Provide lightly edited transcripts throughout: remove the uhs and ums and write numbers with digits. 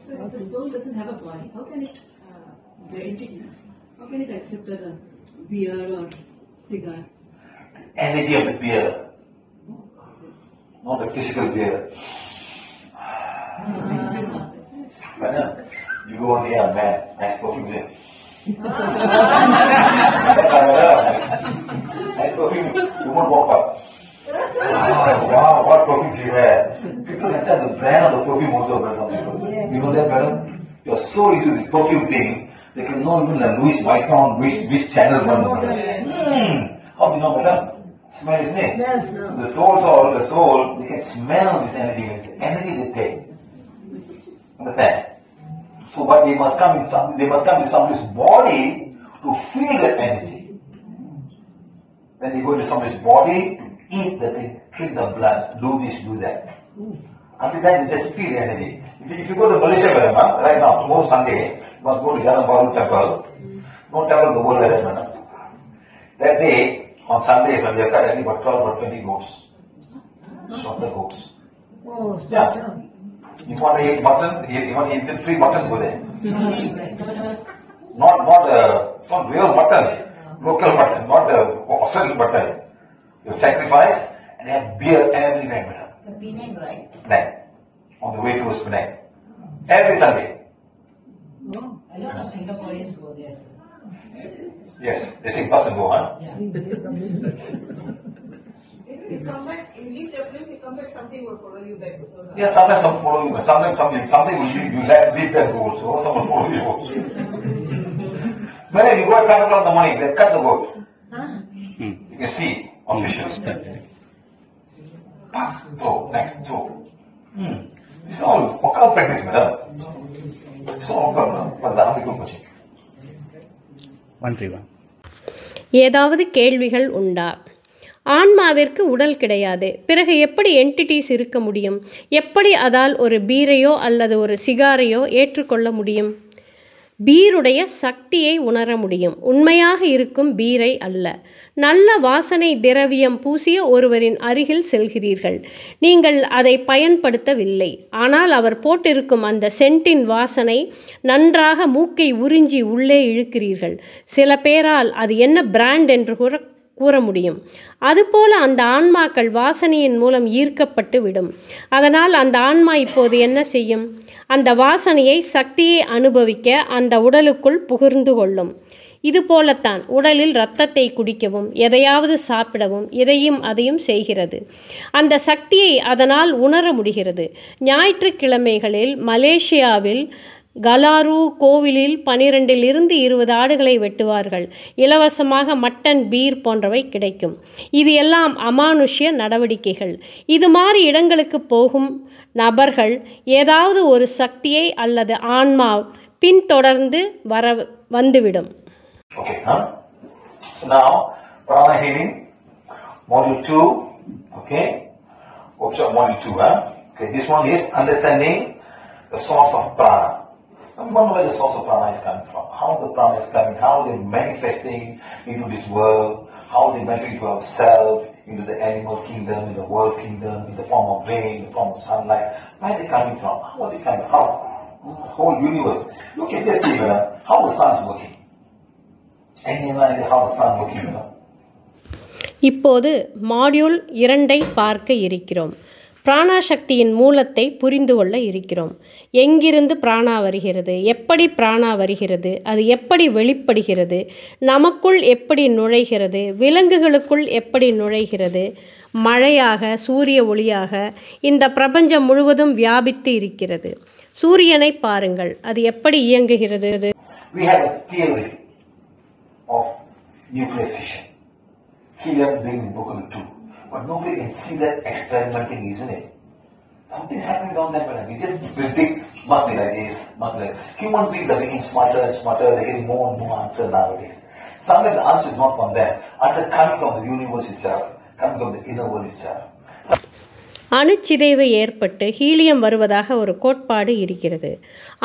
So if the soul doesn't have a body, how can it, the entities, how can it accept a beer or cigar? Energy of the beer, not the physical beer. You go on the air, man, nice perfume here. Nice perfume, you won't walk up. Wow, what perfume you have. People can tell the brand of the perfume also about some people. Yes. You know that, madam? You're so into the perfume thing, they can know even the Louis Vuitton, which channel one. How do you know, madam? Smell, isn't it? Yes, no. The soul, they can smell this energy. The energy they take. Understand? So, but they must come in somebody's body to feel that energy. Then they go into somebody's body to eat that thing, drink the blood, do this, do that. Until then, they just feel the energy. If you go to Malaysia, right now, tomorrow Sunday, you must go to Jalan Baru Temple. Don't travel the world like that. That day, on Sunday, when they cut, I think about 12 or 20 goats. Slaughter goats. Oh, yeah. You want to eat mutton, you want to eat free mutton, go there. Not real mutton, local mutton, not the Australian mutton. You sacrifice and they have beer everywhere. So Penang, right? Penang. On the way towards Penang. Every Sunday. Oh, a lot of Singaporeans go there. Yes, they take bus and go, huh? Yeah. If you come back, you leave the place, you come back, something will follow you back. So Yeah, sometimes some follow you, sometimes something will you leave that goat, so someone follow you also. When you go at 5 o'clock in the morning, they cut the goat. Huh? You can see on vision. Next, throw. This is all occult practice, madam. It's all occult, but the American ஏதாவது கேள்விகள் உண்டா? ஆன்மாவிற்கு உடல் கிடையாது, பிறகு எப்படி entities இருக்க முடியும்? எப்படி அதால் ஒரு பீரையோ அல்லது ஒரு சிகாரையோ ஏற்றுக்கொள்ள முடியும்? பீருடைய சக்தியை உணர முடியும், உண்மையாக இருக்கும் பீரை அல்ல. நல்ல வாசனை திரவியம் பூசிய ஒருவரின் அருகில் செல்கிறீர்கள், நீங்கள் அதை பயன்படுத்தவில்லை, ஆனால் அவர் போட்டிருக்கும் அந்த சென்ட்டின் வாசனை நன்றாக மூக்கை உறிஞ்சி உள்ளே இழுக்கிறீர்கள். சில பேரால் அது என்ன பிராண்ட் என்று கூற முடியும். அதுபோல அந்த ஆன்மாக்கள் வாசனையின் மூலம் ஈர்க்கப்பட்டு விடும். அதனால் அந்த ஆன்மா இப்போது என்ன செய்யும்? அந்த வாசனையை, சக்தியை அனுபவிக்க அந்த உடலுக்குள் புகுந்து கொள்ளும். இது போலத்தான் உடலில் இரத்தத்தை குடிக்கவும் எதையாவது சாப்பிடவும் இதையும் அதையும் செய்கிறது. அந்த சக்தியை அதனால் உணர முடிகிறது. ஞாயிற்றுக்கிழமைகளில் மலேசியாவில் கலாரு கோவிலில் 12 to 20 ஆடுகளை வெட்டுவார்கள். இலவசமாக மட்டன், பீர் போன்றவை கிடைக்கும். இது எல்லாம் அமானுஷ்ய நடவடிக்கைகள். இது மாதிரி இடங்களுக்கு போகும் நபர்கள் ஏதாவது ஒரு சக்தியை அல்லது ஆன்மா பின்தொடர்ந்து வந்துவிடும். Okay, huh? So now, prana healing, module 2, okay? Workshop module 2, huh? Okay, this one is understanding the source of prana. Now we want to know where the source of prana is coming from, how the prana is coming, how they're manifesting into this world, how they manifest into ourselves, into the animal kingdom, in the world kingdom, in the form of rain, in the form of sunlight. Where are they coming from? How are they coming? How? The whole universe. Look at this, see, how the sun is working. இப்போது module 2 பார்க்க இருக்கிறோம். பிராணாசக்தியின் மூலத்தை புரிந்து கொள்ள இருக்கிறோம். எங்கிருந்து பிராணா வருகிறது, எப்படி பிராணா வருகிறது, அது எப்படி வெளிப்படுகிறது, நமக்குள் எப்படி நுழைகிறது, விலங்குகளுக்குள் எப்படி நுழைகிறது, மழையாக, சூரிய ஒளியாக இந்த பிரபஞ்சம் முழுவதும் வியாபித்து இருக்கிறது. சூரியனை பாருங்கள், அது எப்படி இயங்குகிறது. Of nuclear fission. Helium being broken in two. But nobody can see that experimenting, isn't it? Something's happening down there, but we just predict, must be like this, must be like this. Human beings are getting smarter and smarter, they're getting more and more answers nowadays. Sometimes the answer is not from them. Answer coming from the universe itself, coming from the inner world itself. அணுச்சிதைவு ஏற்பட்டு helium வருவதாக ஒரு கோட்பாடு இருக்கிறது.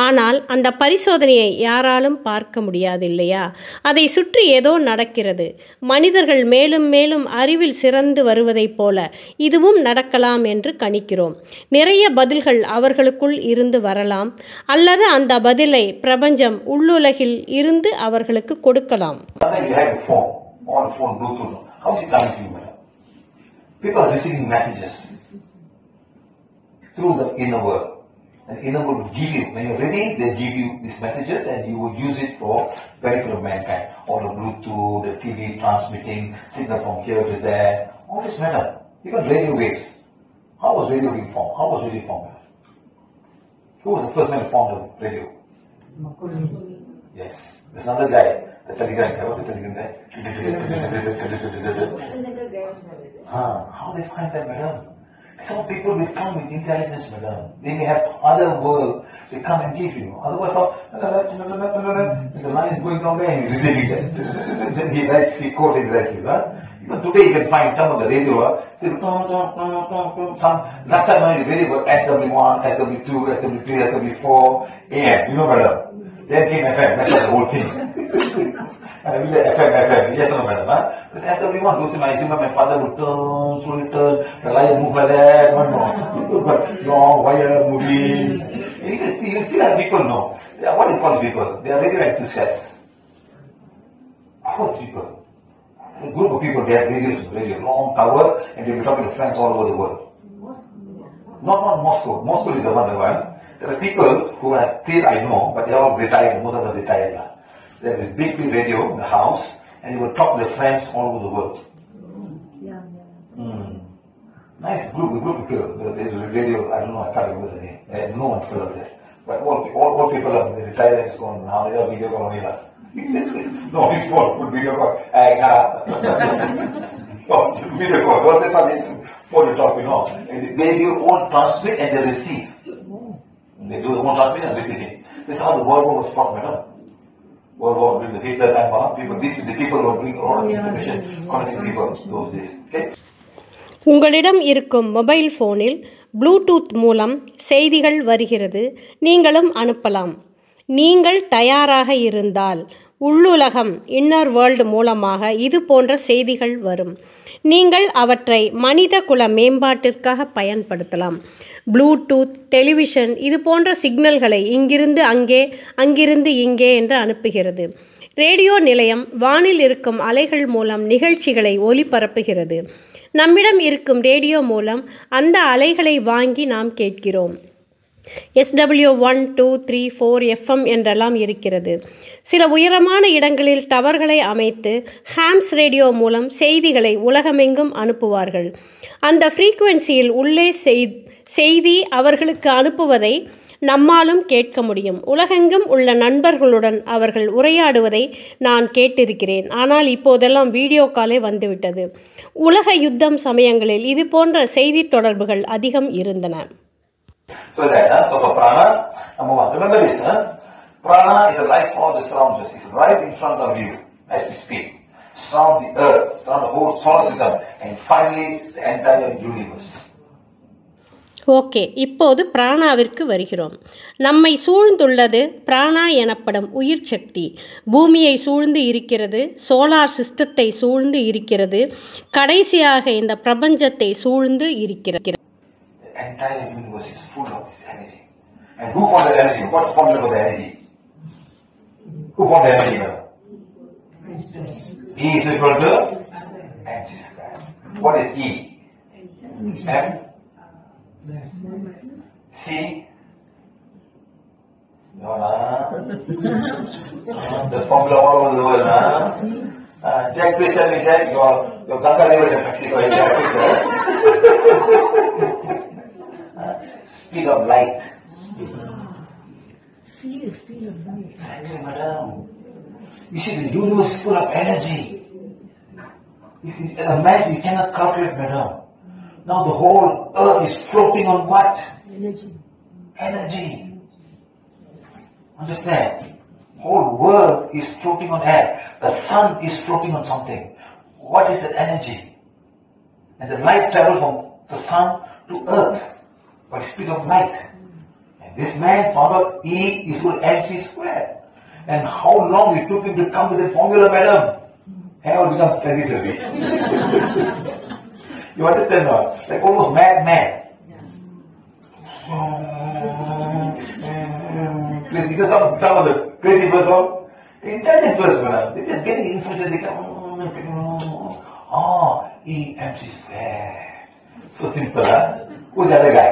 ஆனால் அந்த பரிசோதனையை யாராலும் பார்க்க முடியாது இல்லையா? அதை சுற்றி ஏதோ நடக்கிறது. மனிதர்கள் மேலும் மேலும் அறிவில் சிறந்து வருவதைப் போல இதுவும் நடக்கலாம் என்று கணிக்கிறோம். நிறைய பதில்கள் அவர்களுக்குள் இருந்து வரலாம், அல்லது அந்த பதிலை பிரபஞ்சம் உள்ளுலகில் இருந்து அவர்களுக்கு கொடுக்கலாம். People are receiving messages through the inner world. And the inner world will give you, when you're ready, they'll give you these messages and you will use it for benefit of mankind. All the Bluetooth, the TV transmitting, signal from here to there, all this matter. Even radio waves. How was radio being formed? How was radio formed? Who was the first man to form the radio? Yes. There's another guy, the telegram guy. What's the telegram guy? How they find that, madam? Some people will come with intelligence, madam. They may have other world, they come and give you. Otherwise, the line is going down there and he's receiving that. Then he writes, he quotes exactly. Even today you can find some of the radio, some, last time I radio got SW1, SW2, SW3, SW4, AM, you know, madam. Then came FM, that's the whole thing. FM, yes or no, madam? But SW1 goes to my dream, my father would turn, slowly turn, the light move like that, one more. But long wire moving. You still have people know. What do you call people? They are radio enthusiasts. What people? A group of people, they have radio, long tower, and they'll be talking to friends all over the world. Not Moscow. Moscow is the one. There are people who are still, I know, but they are all retired, most of them retired now. There is big radio in the house, and they will talk to their friends all over the world. Nice group of people. There's a radio, I don't know, I can't remember the name. No one fell out there. But all people are retired and gone. Now they are video call only. No, before put video call. Video call. What's the subject for the talk, you know? They do all transmit and they receive. They do all transmit and receiving. This is how the World War was fought, madam. World War during the Hitler time, people, these are the people who are doing all the information, connecting people those days. Okay? உங்களிடம் இருக்கும் mobile ஃபோனில் Bluetooth மூலம் செய்திகள் வருகிறது. நீங்களும் அனுப்பலாம். நீங்கள் தயாராக இருந்தால் உள்ளுலகம் இன்னர் வேர்ல்டு மூலமாக இது போன்ற செய்திகள் வரும். நீங்கள் அவற்றை மனித குல மேம்பாட்டிற்காக பயன்படுத்தலாம். ப்ளூடூத், டெலிவிஷன் இது போன்ற சிக்னல்களை இங்கிருந்து அங்கே, அங்கிருந்து இங்கே என்று அனுப்புகிறது. ரேடியோ நிலையம் வானில் இருக்கும் அலைகள் மூலம் நிகழ்ச்சிகளை ஒலிபரப்புகிறது. நம்மிடம் இருக்கும் ரேடியோ மூலம் அந்த அலைகளை வாங்கி நாம் கேட்கிறோம். SW1, 2, 3, 4 FM என்றெல்லாம் இருக்கிறது. சில உயரமான இடங்களில் டவர்களை அமைத்து ஹாம்ஸ் ரேடியோ மூலம் செய்திகளை உலகமெங்கும் அனுப்புவார்கள். அந்த ஃப்ரீக்குவென்சியில் உள்ளே செய்தி அவர்களுக்கு அனுப்புவதை நம்மாலும் கேட்க முடியும். உலகெங்கும் உள்ள நண்பர்களுடன் அவர்கள் உரையாடுவதை நான் கேட்டிருக்கிறேன். ஆனால் இப்போதெல்லாம் வீடியோ காலே வந்துவிட்டது. உலக யுத்தம் சமயங்களில் இது போன்ற செய்தி தொடர்புகள் அதிகம் இருந்தன. So for prana, number one, remember this, prana is a life force that surrounds us. It's right in front of you as we speak. Surround the earth, surround the whole solar system, and finally the entire universe. Okay, இப்போது பிராணாவிற்கு வருகிறோம். நம்மை சூழ்ந்துள்ளது பிராணா எனப்படும் உயிர் சக்தி. பூமியை சூழ்ந்து இருக்கிறது, solar சிஸ்டத்தை சூழ்ந்து இருக்கிறது, கடைசியாக இந்த பிரபஞ்சத்தை சூழ்ந்து இருக்கிறது. The entire universe is full of this energy. And who found that energy? What's the formula for the energy? Who found the energy? E is equal to mc square. What is E? M? C? No, the formula all over the world, Jack, please tell me, Jack, your Ganga river is in Mexico, exactly. Speed of light. Speed of light. Exactly, madam. You see, the universe is full of energy. The math you cannot calculate, madam. Now the whole earth is floating on what? Energy. Understand? Whole world is floating on air. The sun is floating on something. What is the energy? And the light travels from the sun to earth by the speed of light. And this man found out E is equal to mc squared. And how long it took him to come to that formula, madam? Hair becomes very silly. You understand what? Like almost mad. Because some of the crazy person, intelligent person, madam, they're just getting influenced, they come, E mc squared. So simple, huh? Who's the other guy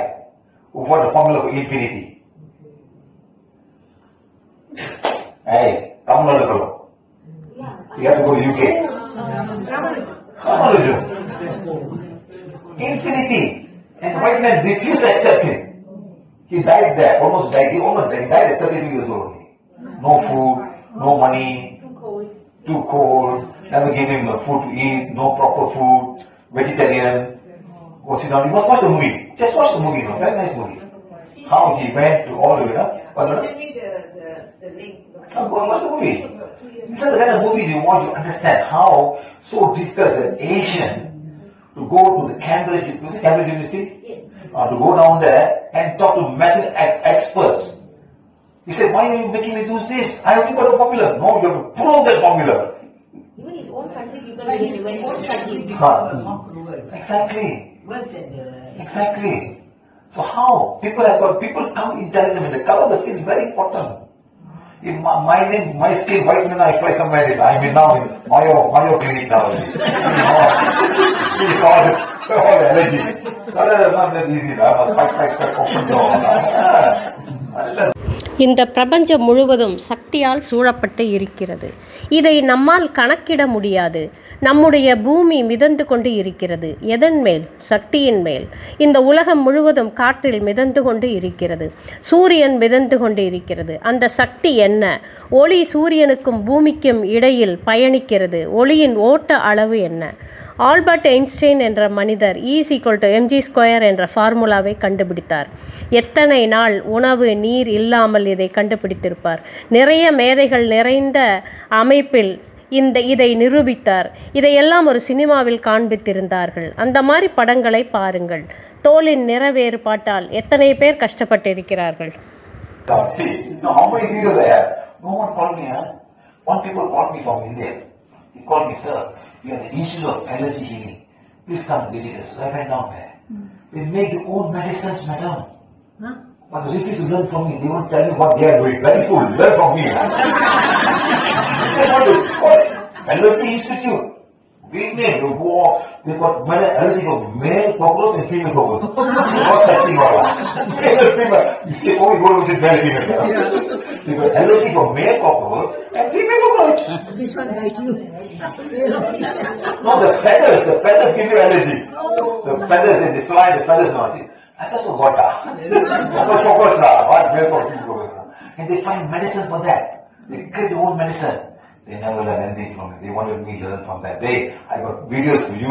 who got the formula for infinity? Hey, come on, fellow. You have to go to UK. Infinity. And white man refused to accept him. He died there, almost died. He died at 32 years old. No food, no money, too cold, never gave him food to eat, no proper food, vegetarian. He must watch the movie. Just watch the movie, very nice movie. How he went to all the way. Send me the link. Watch the movie. This is the kind of movie you want to understand how so difficult as an Asian to go to the Cambridge University, to go down there and talk to mathematics experts. He said, why are you making me do this? I only got a formula. No, you have to prove that formula. Even his own country, people like his own country, more cruel. Exactly. Worse than the... Exactly. So how? People come intelligent and the color of the skin is very important. In my skin, white man, I fly somewhere. I mean now in Mayo Clinic now. All the allergy. That's not that easy. I must fight, open door. இந்த பிரபஞ்சம் முழுவதும் சக்தியால் சூழப்பட்டு இருக்கிறது. இதை நம்மால் கணக்கிட முடியாது. நம்முடைய பூமி மிதந்து கொண்டு இருக்கிறது. எதன் மேல்? சக்தியின் மேல். இந்த உலகம் முழுவதும் காற்றில் மிதந்து கொண்டு இருக்கிறது. சூரியன் மிதந்து கொண்டு இருக்கிறது. அந்த சக்தி என்ன? ஒளி சூரியனுக்கும் பூமிக்கும் இடையில் பயணிக்கிறது. ஒளியின் ஓட்ட அளவு என்ன? ஆல்பர்ட் ஐன்ஸ்டைன் என்ற மனிதர் E=mc² என்ற ஃபார்முலாவை கண்டுபிடித்தார். எத்தனை நாள் உணவு நீர் இல்லாமல் இதை கண்டுபிடித்திருப்பார். நிறைய மேதைகள் நிறைந்த அமைப்பில் இதை நிரூபித்தார். இதையெல்லாம் ஒரு சினிமாவில் காண்பித்திருந்தார்கள். அந்த மாதிரி படங்களை பாருங்கள். தோலின் நிற வேறுபாட்டால் எத்தனை பேர் கஷ்டப்பட்டிருக்கிறார்கள். See, how many people there? No one called me, huh? One people called me from India. He called me, sir, we are the Institute of Allergy Healing. Please come visit us. So I went down there. They make their own medicines, madam. Huh? But they refuse to learn from me. They won't tell me what they are doing. Very fool. Learn from me. Allergy Institute. We made the war. They got allergy for male cockroach and female cockroach. What that thing was? You say, oh, you go to male female. They got allergy for male cockroach and female cockroach. This one bites you. No, the feathers give you allergy. The feathers, they fly, the feathers not. I just got and they find medicine for that. They create their own medicine. They never learn anything from it. They wanted me to learn from that. I got videos for you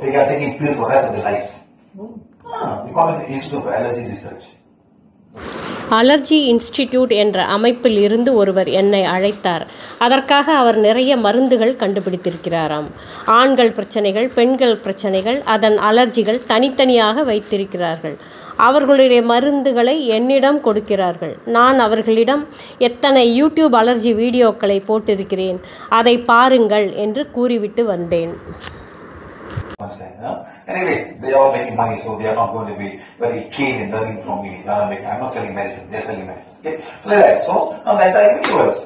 they are taking pills for the rest of their lives. They call it the Institute of Allergy Research. Allergy institute என்ற அமைப்பில் இருந்து ஒருவர் என்னை அழைத்தார். அதற்காக அவர் நிறைய மருந்துகள் கண்டுபிடித்திருக்கிறாராம். ஆண்கள் பிரச்சனைகள், பெண்கள் பிரச்சனைகள், அதன் அலர்ஜிகள் தனித்தனியாக வைத்திருக்கிறார்கள். அவர்களுடைய மருந்துகளை என்னிடம் கொடுக்கிறார்கள். நான் அவர்களிடம் எத்தனை யூடியூப் அலர்ஜி வீடியோக்களை போட்டிருக்கிறேன், அதை பாருங்கள் என்று கூறிவிட்டு வந்தேன். Anyway, they are all making money, so they are not going to be very keen in learning from me. I'm not selling medicine, they are selling medicine. Okay? So like that. So now the entire universe.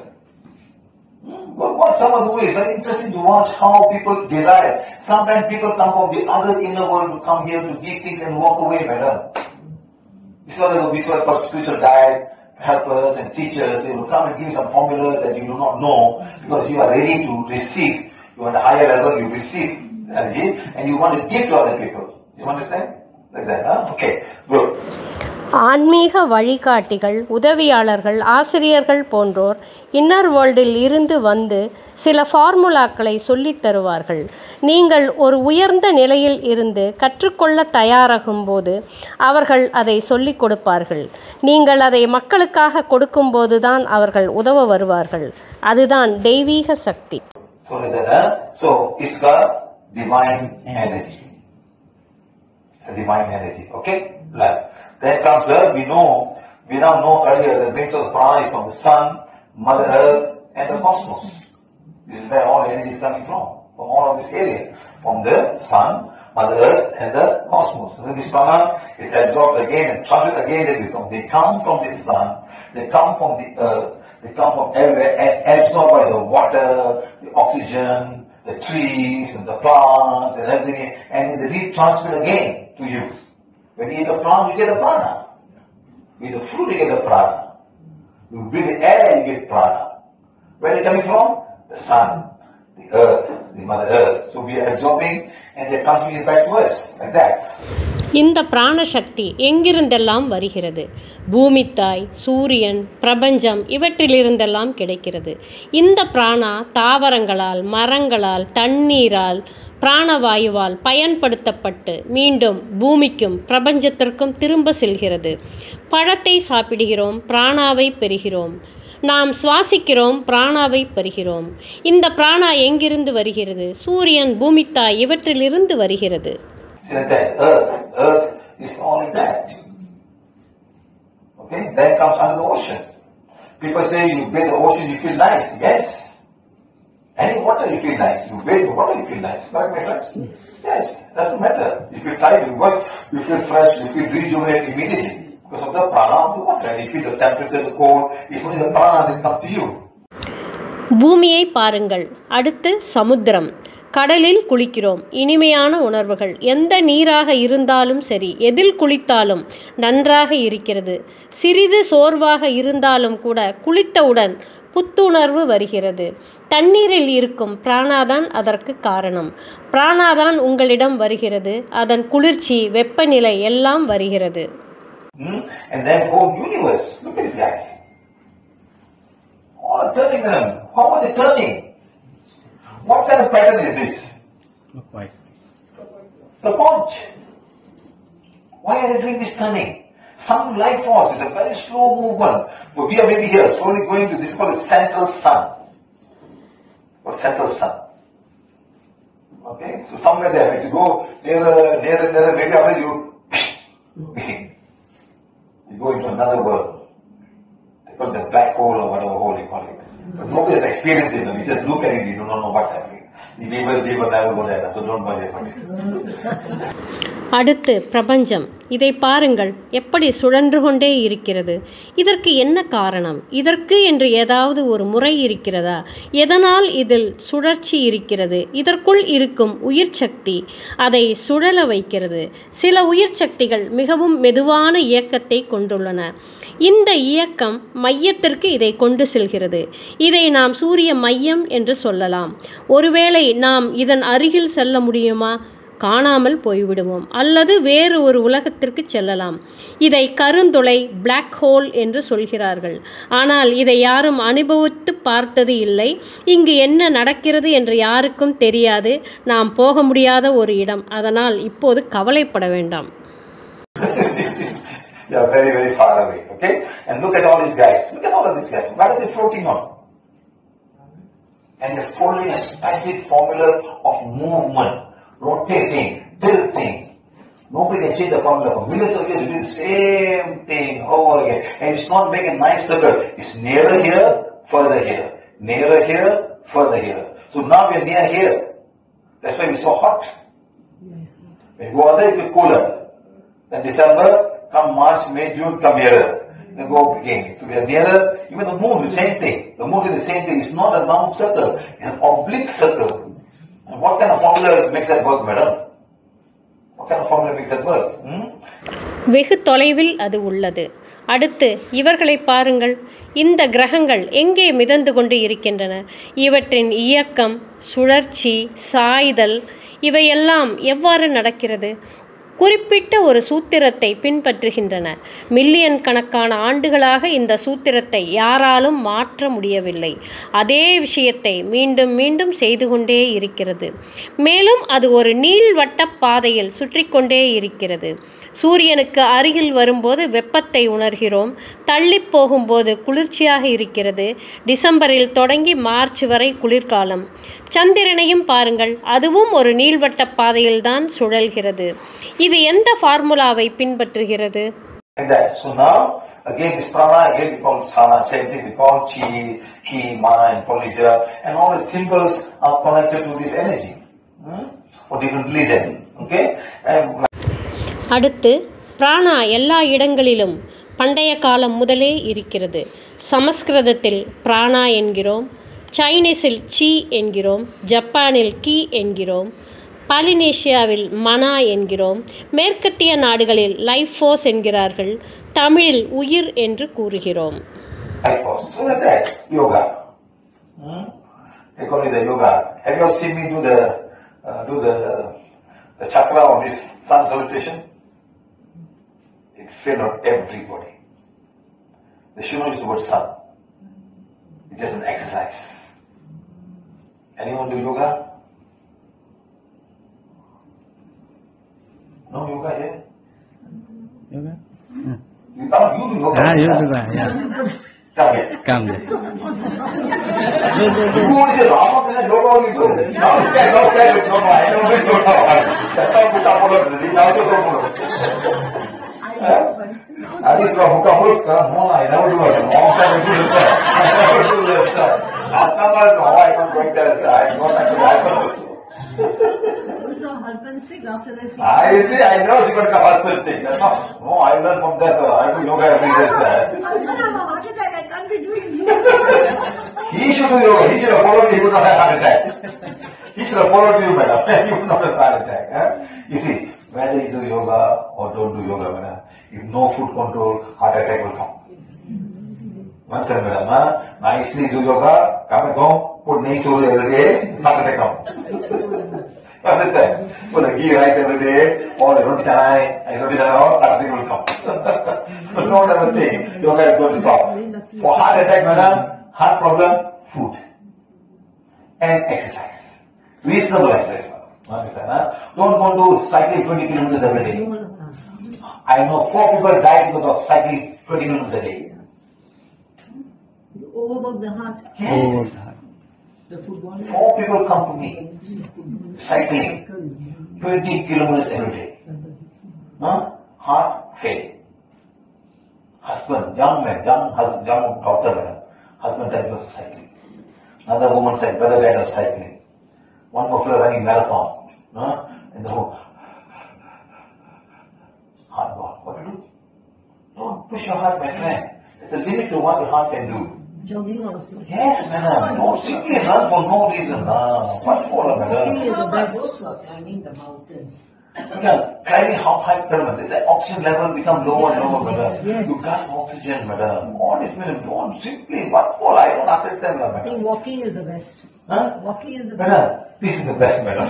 What some of the ways, very interesting to watch how people derive. Sometimes people come from the other inner world to come here to give things and walk away, madam. This was called spiritual guide, helpers and teachers. They will come and give you some formulas that you do not know because you are ready to receive. You are at a higher level, you receive energy and you want to give to other people. You understand? Like that, huh? Okay, good. ஆன்மீக வழிகாட்டிகள், உதவியாளர்கள், ஆசிரியர்கள் போன்றோர் inner வேர்ல்டில் இருந்து வந்து சில ஃபார்முலாக்களை சொல்லித் தருவார்கள். நீங்கள் ஒரு உயர்ந்த நிலையில் இருந்து கற்றுக்கொள்ள தயாராகும் போது அவர்கள் அதை சொல்லிக் கொடுப்பார்கள். நீங்கள் அதை மக்களுக்காக கொடுக்கும்போது தான் அவர்கள் உதவ வருவார்கள். அதுதான் தெய்வீக சக்தி. So, it's got divine energy. It's a divine energy. Okay? Right. Then comes the, we now know earlier the nature of prana is from the sun, Mother Earth, and the cosmos. This is where all energy is coming from all of this area. From the sun, Mother Earth, and the cosmos. So this prana is absorbed again and transferred again. They come from the sun, they come from the earth, they come from everywhere and absorbed by the water, the oxygen, the trees and the plants and everything, and they retransfer again to you. When you eat the plant, you get the prana. You eat the fruit, you get the prana. You breathe the air, you get prana. Where are they coming from? The sun, the earth, the Mother Earth. So we are absorbing and they are transferring it back to us, like that. இந்த பிராணசக்தி எங்கிருந்தெல்லாம் வருகிறது? பூமித்தாய், சூரியன், பிரபஞ்சம் இவற்றிலிருந்தெல்லாம் கிடைக்கிறது. இந்த பிராணா தாவரங்களால், மரங்களால், தண்ணீரால், பிராணவாயுவால் பயன்படுத்தப்பட்டு மீண்டும் பூமிக்கும் பிரபஞ்சத்திற்கும் திரும்ப செல்கிறது. பழத்தை சாப்பிடுகிறோம், பிராணாவை பெறுகிறோம். நாம் சுவாசிக்கிறோம், பிராணாவை பெறுகிறோம். இந்த பிராணா எங்கிருந்து வருகிறது? சூரியன், பூமித்தாய் இவற்றிலிருந்து வருகிறது. Earth is all in that. Okay, then comes under the ocean. People say you bathe the ocean, you feel nice. Yes. Any water you feel nice. You bathe the water, you feel nice. Correct, my friends? Yes. Doesn't matter. If you try to work, you feel fresh, you feel rejuvenated immediately. Because of the prana of the water. And you feel the temperature, the cold, it's only the prana that comes to you. பூமியை பாருங்கள். அடுத்து சமுத்திரம். கடலில் குளிக்கிறோம். இனிமையான உணர்வுகள். எந்த நீராக இருந்தாலும் சரி, எதில் குளித்தாலும் நன்றாக இருக்கிறது. சிறிது சோர்வாக இருந்தாலும் கூட குளித்தவுடன் புத்துணர்வு வருகிறது. தண்ணீரில் இருக்கும் பிராணாதான் அதற்கு காரணம். பிராணாதான் உங்களிடம் வருகிறது. அதன் குளிர்ச்சி, வெப்பநிலை எல்லாம் வருகிறது. And then whole universe. Look at these guys. All turning them. How are they turning? What kind of pattern is this? Clockwise. The punch. Why are they doing this turning? Some life force. It's a very slow movement. But we are maybe here, slowly going to this is called the central sun. Or central sun. Okay? So somewhere there, if you go nearer, maybe after you go into another world. They call it the black hole or whatever hole they call it. But nobody has experienced it. We just look at it, we do not know what's happening. We will never go there, so don't worry about it. அடுத்து பிரபஞ்சம். இதை பாருங்கள், எப்படி சுழன்று கொண்டே இருக்கிறது. இதற்கு என்ன காரணம்? இதற்கு என்று ஏதாவது ஒரு முறை இருக்கிறதா? எதனால் இதில் சுழற்சி இருக்கிறது? இதற்குள் இருக்கும் உயிர் சக்தி அதை சுழல வைக்கிறது. சில உயிர் சக்திகள் மிகவும் மெதுவான இயக்கத்தை கொண்டுள்ளன. இந்த இயக்கம் மையத்திற்கு இதை கொண்டு செல்கிறது. இதை நாம் சூரிய மையம் என்று சொல்லலாம். ஒருவேளை நாம் இதன் அருகில் செல்ல முடியுமா? காணாமல் போய்விடுவோம். அல்லது வேறு ஒரு உலகத்திற்கு செல்லலாம். இதை கருந்துளை, பிளாக் ஹோல் என்று சொல்கிறார்கள். ஆனால் இதை யாரும் அனுபவித்து பார்த்தது இல்லை. இங்கு என்ன நடக்கிறது என்று யாருக்கும் தெரியாது. நாம் போக முடியாத ஒரு இடம். அதனால் இப்போது கவலைப்பட வேண்டாம். They are very, very far away. Okay? And look at all these guys. Look at all of these guys. What are they floating on? And they're following a specific formula of movement. Rotating, tilting. Nobody can change the formula. For millions of years, we do the same thing over again. And it's not making a nice circle. It's nearer here, further here. Nearer here, further here. So now we're near here. That's why it's so hot. When you go other, it will cooler. Then December, come March, May, June, come nearer. Then go up again. So we are nearer. Even the moon, the same thing. The moon is the same thing. It's not a round circle. It's an oblique circle. And what kind of formula makes that work, madam? What kind of formula makes that work? வெகு தொலைவில் அது உள்ளது. அடுத்து இவர்களை பாருங்கள். இந்த கிரகங்கள் எங்கே மிதந்து கொண்டு இருக்கின்றன? இவற்றின் இயக்கம், சுழற்சி, சாய்தல் இவையெல்லாம் எவ்வாறு நடக்கிறது? குறிப்பிட்ட ஒரு சூத்திரத்தை பின்பற்றுகின்றன. மில்லியன் கணக்கான ஆண்டுகளாக இந்த சூத்திரத்தை யாராலும் மாற்ற முடியவில்லை. அதே விஷயத்தை மீண்டும் மீண்டும் செய்து கொண்டே இருக்கிறது. மேலும் அது ஒரு நீள்வட்ட பாதையில் சுற்றி கொண்டே இருக்கிறது. சூரியனுக்கு அருகில் வரும்போது வெப்பத்தை உணர்கிறோம். தள்ளி போகும்போது குளிர்ச்சியாக இருக்கிறது. டிசம்பரில் தொடங்கி மார்ச் வரை குளிர்காலம். சந்திரனையும் பாருங்கள், அதுவும் ஒரு நீள்வட்ட பாதையில்தான் சுழல்கிறது. இது எந்த ஃபார்முலாவை பின்பற்றுகிறது? So now again this prana again we call sana, same thing we call chi, ki, mana and polysera, and all the symbols are connected to this energy for different religion. Okay. அடுத்து பிராணா எல்லா இடங்களிலும் பண்டைய காலம் முதலே இருக்கிறது. சமஸ்கிருதத்தில் பிராணா என்கிறோம், சைனீஸில் C என்கிறோம், ஜப்பானில் கி என்கிறோம், பாலினேஷியாவில் மனா என்கிறோம், மேற்கத்திய நாடுகளில் லைஃப் ஃபோர்ஸ் என்கிறார்கள், தமிழில் உயிர் என்று கூறுகிறோம். Life force. So like that, yoga. They call it the yoga. Have you all seen me do the chakra on this sun salutation? It filled out everybody. The Shiva is the word sun. It's just an exercise. Anyone do yoga? No yoga yet? Yoga? You do yoga. Yoga, yeah. Come here. Come there. You want to say Rama, yoga only do. Now stand, no. I don't do yoga. That's how Buddha followed. Now you don't follow. At least Buddha followed. No, I never do it. Long time I do it. I never do it. Last time I know I don't go there. I don't have to happen. Also, husband sick after this. I see, I know she got a husband sick. That's not. No, I learned from that. I do yoga every day. Husband, I have a heart attack. I can't be doing yoga. He should do yoga. He should have followed you. He would not have heart attack. He should have followed you, madam. He would not have heart attack. You see, whether you do yoga or don't do yoga, madam, if no food control, heart attack will come. Once again, madam, nicely do yoga, come at home, put nice food every day, heart attack come. Understand? Put the ghee rice every day, or roti canai, heart attack will come. So don't ever think yoga is going to stop. For heart attack, madam, heart problem, food and exercise. Reasonable exercise, madam. Understand? Don't go to cycling 20 kilometers every day. I know 4 people died because of cycling 20 kilometers a day. You overwork the heart. Oh, 4 people come to me cycling 20 kilometers every day. Heart fail. Husband, young man, young doctor, husband died because of cycling. Another woman said, brother died of cycling. One more fellow running marathon. And the whole heart gone. What to do? Don't push your heart, my friend. There's a limit to what your heart can do. Jogging also. Yes, madam. Don't simply run for no reason. What for, madam? Climbing the mountains. Madam, climbing how high pyramid? Is the oxygen level become lower and lower, madam? Yes. You got oxygen, madam. All this, madam. Don't simply, what for? I don't understand, I madam. think walking is the best. Walking is the best. Madam, this is the best, madam.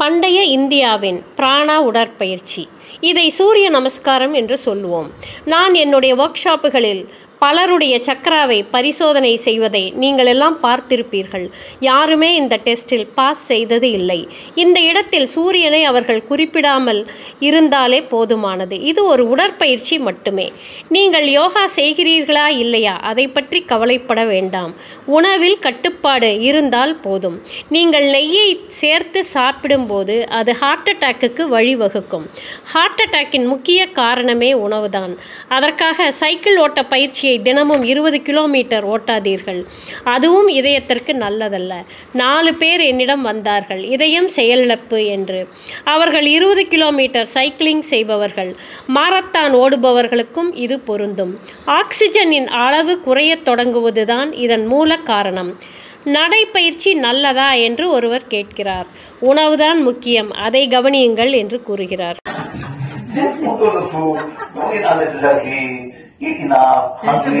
பண்டைய இந்தியாவின் பிராணா உடற்பயிற்சி, இதை சூரிய நமஸ்காரம் என்று சொல்லுவோம். நான் என்னுடைய ஒர்க் ஷாப்புகளில் பலருடைய சக்கராவை பரிசோதனை செய்வதை நீங்கள் எல்லாம் பார்த்திருப்பீர்கள். யாருமே இந்த டெஸ்டில் பாஸ் செய்தது இல்லை. இந்த இடத்தில் சூரியனை அவர்கள் குறிப்பிடாமல் இருந்தாலே போதுமானது. இது ஒரு உடற்பயிற்சி மட்டுமே. நீங்கள் யோகா செய்கிறீர்களா இல்லையா அதை பற்றி கவலைப்பட வேண்டாம். உணவில் கட்டுப்பாடு இருந்தால் போதும். நீங்கள் நெய்யை சேர்த்து சாப்பிடும்போது அது ஹார்ட் அட்டாக்குக்கு வழிவகுக்கும். ஹார்ட் அட்டாக்கின் முக்கிய காரணமே உணவுதான். அதற்காக சைக்கிள் ஓட்ட பயிற்சியை தினமும் 20 கிலோமீட்டர் ஓட்டாதீர்கள். அதுவும் இதயத்திற்கு நல்லதல்ல. 4 பேர் என்னிடம் வந்தார்கள் இதயம் செயலிழப்பு என்று. அவர்கள் 20 கிலோமீட்டர் சைக்கிளிங் செய்பவர்கள். மாரத்தான் ஓடுபவர்களுக்கும் இது பொருந்தும். ஆக்சிஜனின் அளவு குறையத் தொடங்குவதுதான் இதன் மூல காரணம். நடைப்பயிற்சி நல்லதா என்று ஒருவர் கேட்கிறார். உணவுதான் முக்கியம், அதை கவனியுங்கள் என்று கூறுகிறார். Eat enough, hungry,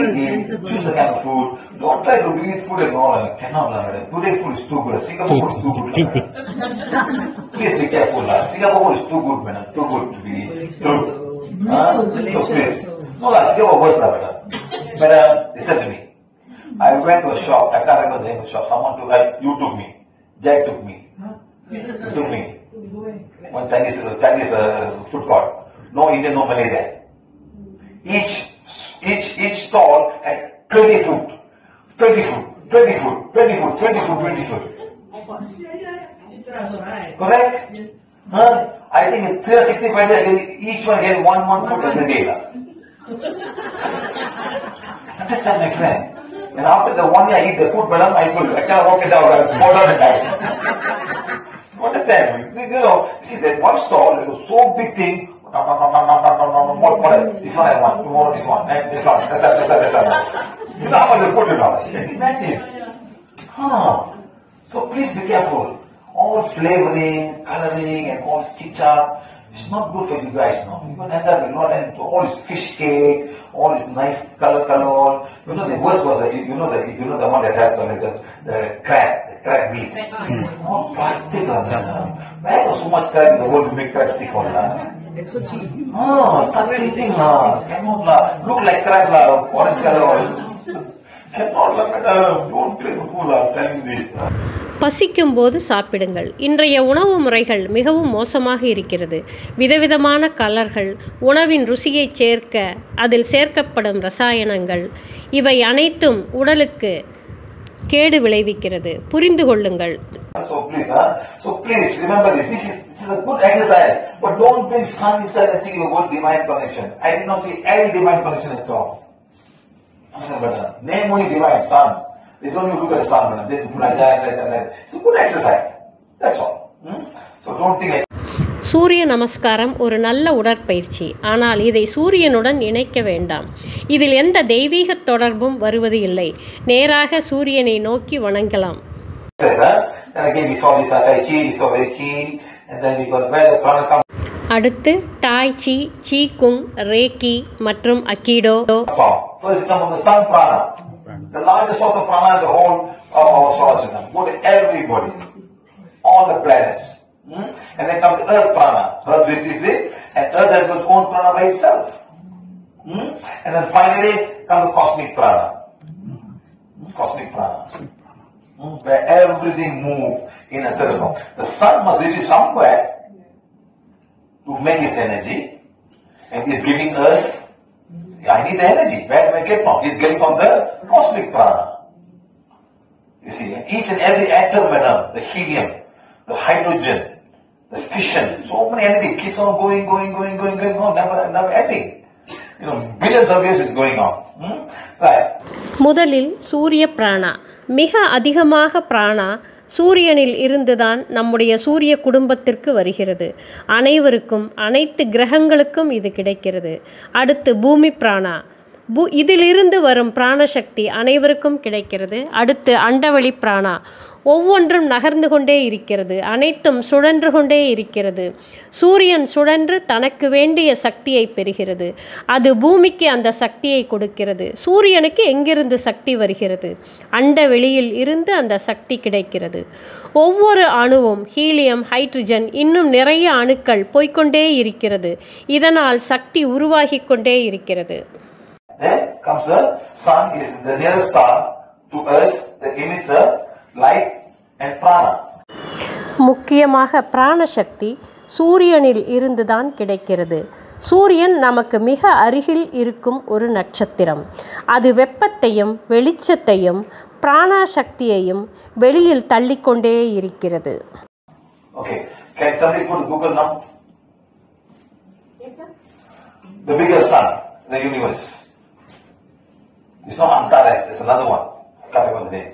choose the kind of food. Don't try to eat food and all. Cannot, madam. Today's food is too good. Singapore food is too good. Please be careful. Singapore food is too good, madam. Too good to be true. So please. No, Singapore was madam. Madam, listen to me. I went to a shop. I can't remember the name of the shop. Someone took, you took me. Jack took me. You took me. One Chinese food court. No Indian, no Malay there. Each stall had 20 food. Correct? I think in 365 days, each one get one food every day. Understand, my friend? And after the 1 year I eat the food, madam, I cannot walk it out, I fall down and die. Understand? See that one stall, it was so big thing. This one I want, tomorrow this one, and this one, that's. You know how much they put it on? Imagine. So please be careful. All flavoring, coloring, and all chit-chat, it's not good for you guys now. You can end up with all this fish cake, all this nice color. You know the worst was the one that has the crab meat. All plastic on that. Why was so much crab in the world to make crab stick on that? It's so cheap. Start cheating cannot look like crab orange color oil. Cannot look at don't play with food, I'm telling you this. பசிக்கும் போது சாப்பிடுங்கள். இன்றைய உணவு முறைகள் மிகவும் மோசமாக இருக்கிறது. விதவிதமான கலர்கள், உணவின் ருசியை சேர்க்க அதில் சேர்க்கப்படும் ரசாயனங்கள், இவை அனைத்தும் உடலுக்கு கேடு விளைவிக்கிறது. புரிந்து கொள்ளுங்கள். So please remember this. This is a good exercise, but don't bring sun inside and think you got divine connection. I did not see any divine connection at all. Name only divine sun. They don't even look at the sun, madam. They do like that. It's a good exercise. That's all. So don't think like. சூரிய நமஸ்காரம் ஒரு நல்ல உடற்பயிற்சி. ஆனால் இதை சூரியனுடன் இணைக்க வேண்டாம். இதில் எந்த தெய்வீக தொடர்பும் வருவது இல்லை. நேராக சூரியனை நோக்கி வணங்கலாம். அடுத்து டாய் சி, சீ குங், ரேக்கி மற்றும் அக்கீடோ. The largest source of prana is the whole of our solar system. Go to everybody, all the planets. And then comes the earth prana. Earth receives it, and earth has its own prana by itself. And then finally comes the cosmic prana. Cosmic prana. Where everything moves in a circle. The sun must receive somewhere to make its energy, and is giving us. I need the energy. Where do I get from? It's getting from the cosmic prana. You see, each and every atom, madam, the helium, the hydrogen, the fission, so many energy keeps on going, never ending. Billions of years is going on. Right. முதலில் சூரிய பிராணா. மிக அதிகமாக பிராணா சூரியனில் இருந்துதான் நம்முடைய சூரிய குடும்பத்திற்கு வருகிறது. அனைவருக்கும், அனைத்து கிரகங்களுக்கும் இது கிடைக்கிறது. அடுத்து பூமி பிராணா. இதிலிருந்து வரும் பிராணசக்தி அனைவருக்கும் கிடைக்கிறது. அடுத்து அண்டவெளி பிராணா. ஒவ்வொன்றும் நகர்ந்து கொண்டே இருக்கிறது. அனைத்தும் சுழன்று கொண்டே இருக்கிறது. சூரியன் சுழன்று தனக்கு வேண்டிய சக்தியை பெறுகிறது. அது பூமிக்கு அந்த சக்தியை கொடுக்கிறது. சூரியனுக்கு எங்கிருந்து சக்தி வருகிறது? அண்ட வெளியில் இருந்து அந்த சக்தி கிடைக்கிறது. ஒவ்வொரு அணுவும் ஹீலியம், ஹைட்ரஜன், இன்னும் நிறைய அணுக்கள் போய்கொண்டே இருக்கிறது. இதனால் சக்தி உருவாகி கொண்டே இருக்கிறது. Then comes the sun, is the nearest star to us that emits the light and prana. முக்கியமாக பிராணசக்தி சூரியனில் இருந்துதான் கிடைக்கிறது. சூரியன் நமக்கு மிக அருகில் இருக்கும் ஒரு நட்சத்திரம். அது வெப்பத்தையும் வெளிச்சத்தையும் பிராணசக்தியையும் வெளியில் தள்ளிக்கொண்டே இருக்கிறது. Okay, can somebody put Google now? Yes, sir. The biggest sun in the universe. It's not Antares, it's another one. I can't remember the name.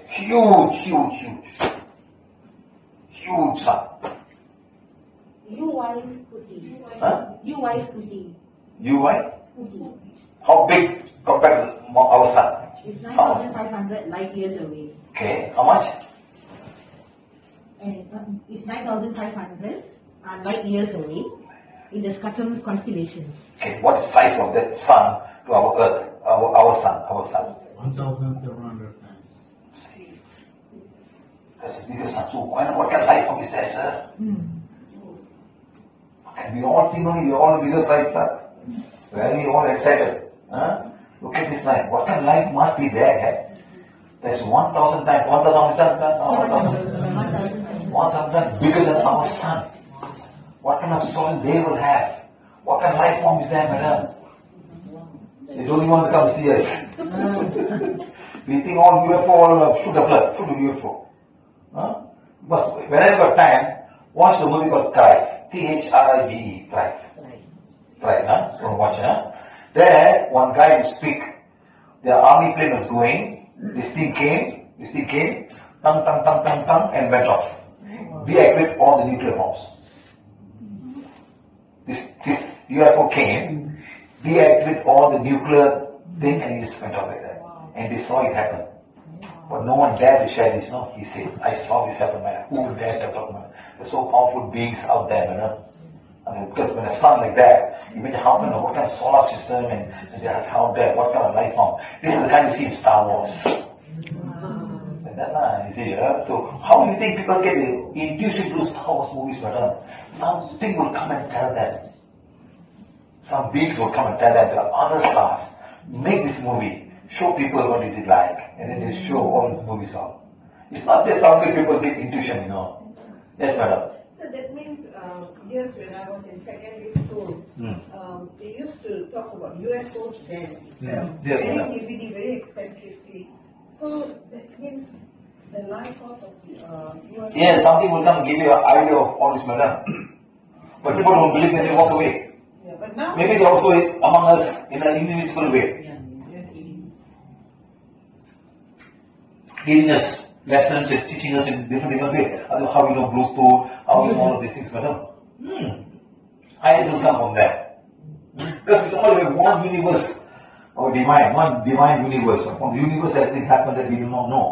Huge sun. UY Scooty. Huh? UY Scooty. UY? How big compared to our sun? It's 9,500 light years away. Okay, how much? And it's 9,500 light years away in the Scutum constellation. Okay, what is the size of that sun to our Earth? Our sun. 1,700 times. That's a serious sun. So what kind of life form is there, sir? And we all think only we all biggest life, sir. Very all excited. Look at this life. What kind of life must be there? There's 1,000 times. 1,000 times bigger than our sun. What kind of soil they will have? What kind of life form is there, madam? They don't even want to come see us. We think all UFO, all shoot a UFO. But when I got time, Watch the movie called Thrive. Thrive. Thrive. Thrive, huh? Don't watch it, huh? There, one guy would speak. The army plane was going. This thing came, tung, tung, tung, tung, tung, and went off. Deactivate all the nuclear bombs. This UFO came, deactivate all the nuclear thing, and he just went off like that. And they saw it happen. But no one dared to share this, no? He said, I saw this happen, man. Who would dare to talk about it? There's so powerful beings out there, you know? And because when a sun like that, you imagine how what kind of solar system and they are out there, what kind of life form. This is the kind you see in Star Wars. Like that, you see, so how do you think people get the intuition to Star Wars movies were done? Something will come and tell them. Some beings will come and tell them there are other stars. Make this movie. Show people what is it like. And then they show all these movies out. It's not just something people get intuition, you know. Yes, madam. So that means, years when I was in secondary school, they used to talk about UFOs then itself. Yes, Very madam. DVD, very expensively. So that means the life force of the UFO. Yeah, something will come and give you an idea of all this, madam. But people don't believe that they walk away. Yeah, but now Maybe they also among us in an invisible way. Giving us lessons and teaching us in different ways. How you know Bluetooth, how you know all of these things, madam. Ideas will come from there. Because it's all one universe or one divine universe. From the universe everything happened that we do not know.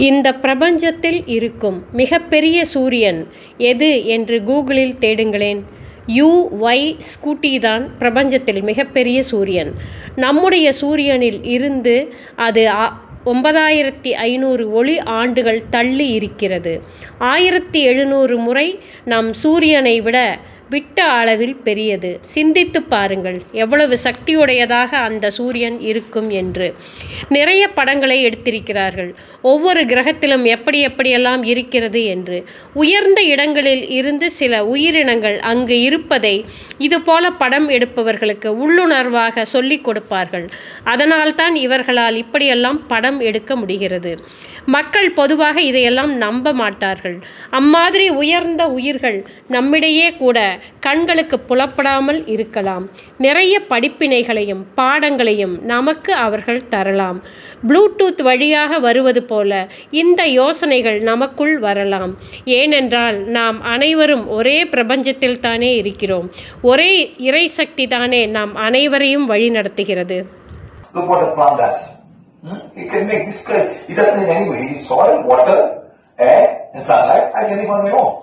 இந்த பிரபஞ்சத்தில் இருக்கும் மிகப்பெரிய சூரியன் எது என்று கூகுளில் தேடுங்களேன். UY scooty தான் பிரபஞ்சத்தில் மிகப்பெரிய சூரியன். நம்முடைய சூரியனில் இருந்து அது 9500 ஒளி ஆண்டுகள் தள்ளி இருக்கிறது. 1700 முறை நம் சூரியனை விட விட்ட அளவில் பெரியது. சிந்தித்து பாருங்கள் எவ்வளவு சக்தியுடையதாக அந்த சூரியன் இருக்கும் என்று. நிறைய படங்களை எடுத்திருக்கிறார்கள் ஒவ்வொரு கிரகத்திலும் எப்படி எப்படியெல்லாம் இருக்கிறது என்று. உயர்ந்த இடங்களில் இருந்து சில உயிரினங்கள் அங்கு இருப்பதை இதுபோல படம் எடுப்பவர்களுக்கு உள்ளுணர்வாக சொல்லிக் கொடுப்பார்கள். அதனால்தான் இவர்களால் இப்படியெல்லாம் படம் எடுக்க முடிகிறது. மக்கள் பொதுவாக இதையெல்லாம் நம்ப மாட்டார்கள். அம்மாதிரி உயர்ந்த உயிர்கள் நம்மிடையே கூட கண்களுக்கு புலப்படாமல் இருக்கலாம். நிறைய படிப்பினைகளையும் பாடங்களையும் நமக்கு அவர்கள் தரலாம். ப்ளூடூத் வழியாக வருவது போல இந்த யோசனைகள் நமக்குள் வரலாம். ஏனென்றால் நாம் அனைவரும் ஒரே பிரபஞ்சத்தில் தானே இருக்கிறோம். ஒரே இறை சக்தி தானே நாம் அனைவரையும் வழி நடத்துகிறது. Look what the plant does. It can make this correct. It doesn't need anyway. It needs soil, water, air, and sunlight. I can live on my own.